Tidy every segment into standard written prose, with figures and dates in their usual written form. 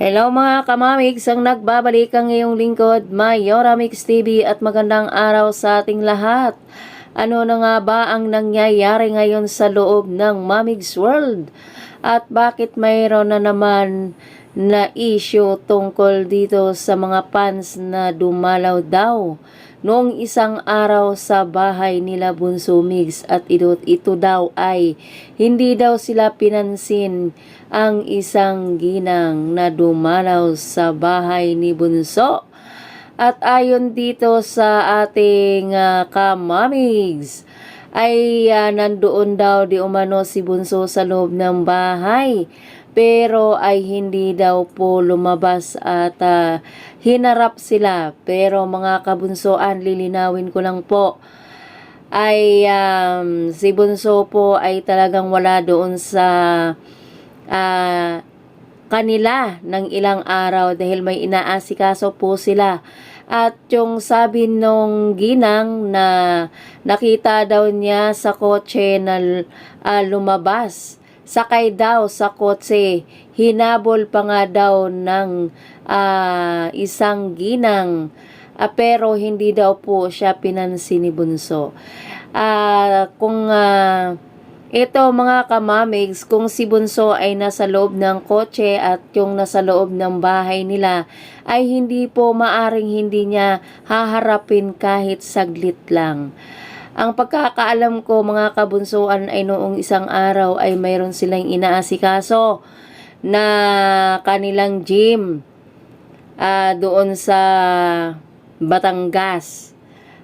Hello mga kamamigs, ang nagbabalik ang iyong lingkod, Mayora Mix TV at magandang araw sa ating lahat. Ano na nga ba ang nangyayari ngayon sa loob ng Mamigs World? At bakit mayroon na naman na issue tungkol dito sa mga fans na dumalaw daw noong isang araw sa bahay nila Bunso Migs at ito daw ay hindi daw sila pinansin ang isang ginang na dumalaw sa bahay ni Bunso. At ayon dito sa ating kamamigs ay nandoon daw di umano si Bunso sa loob ng bahay pero ay hindi daw po lumabas at hinarap sila. Pero mga kabunsoan, lilinawin ko lang po ay si Bunso po ay talagang wala doon sa kanila ng ilang araw dahil may inaasikaso po sila. At yung sabi nung ginang na nakita daw niya sa kotse na lumabas, sakay daw sa kotse, hinabol pa nga daw ng isang ginang, pero hindi daw po siya pinansin ni Bunso. Kung ito mga kamamigs, kung si Bunso ay nasa loob ng kotse at yung nasa loob ng bahay nila, ay hindi po maaring hindi niya haharapin kahit saglit lang. Ang pagkakaalam ko mga kabunsuan ay noong isang araw ay mayroon silang inaasikaso na kanilang gym doon sa Batangas.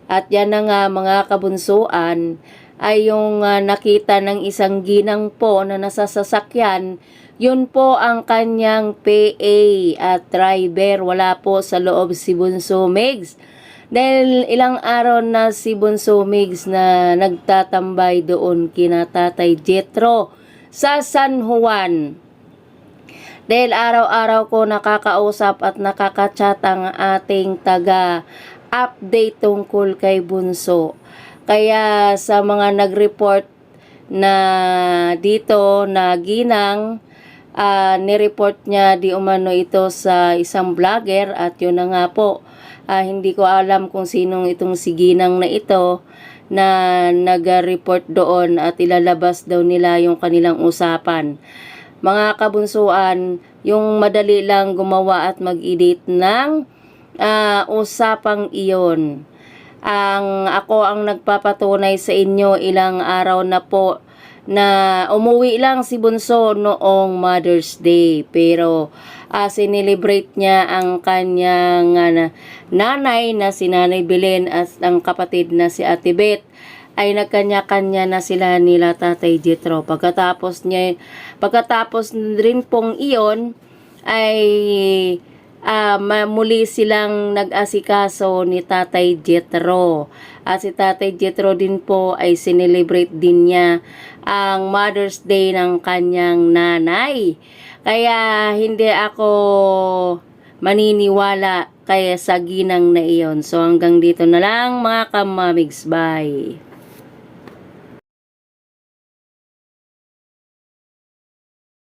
At yan na nga mga kabunsuan ay yung nakita ng isang ginang po na nasa sasakyan, yun po ang kanyang PA at driver. Wala po sa loob si Bunso Migs. Dahil ilang araw na si Bunso Migs na nagtatambay doon kina Tatay Jetro sa San Juan. Dahil araw-araw ko nakakausap at nakakachat ang ating taga-update tungkol kay Bunso. Kaya sa mga nag-report na dito na ginang, nireport niya di umano ito sa isang vlogger at yun na nga po. Hindi ko alam kung sinong itong si ginang na ito na nag-report doon at ilalabas daw nila yung kanilang usapan. Mga kabunsuan, yung madali lang gumawa at mag-edit ng usapang iyon. Ako ang nagpapatunay sa inyo ilang araw na po na umuwi lang si Bunso noong Mother's Day, pero sinelebrate niya ang kanyang nanay na si Nanay Belen at ang kapatid na si Ate Beth ay nagkanya-kanya na sila nila Tatay Jetro. Pagkatapos rin pong iyon ay muli silang nag-asikaso ni Tatay Jetro. At si Tatay Jetro din po ay sinelebrate din niya ang Mother's Day ng kanyang nanay. Kaya hindi ako maniniwala kaya sa ginang na iyon. So hanggang dito na lang mga kamamigs. Bye!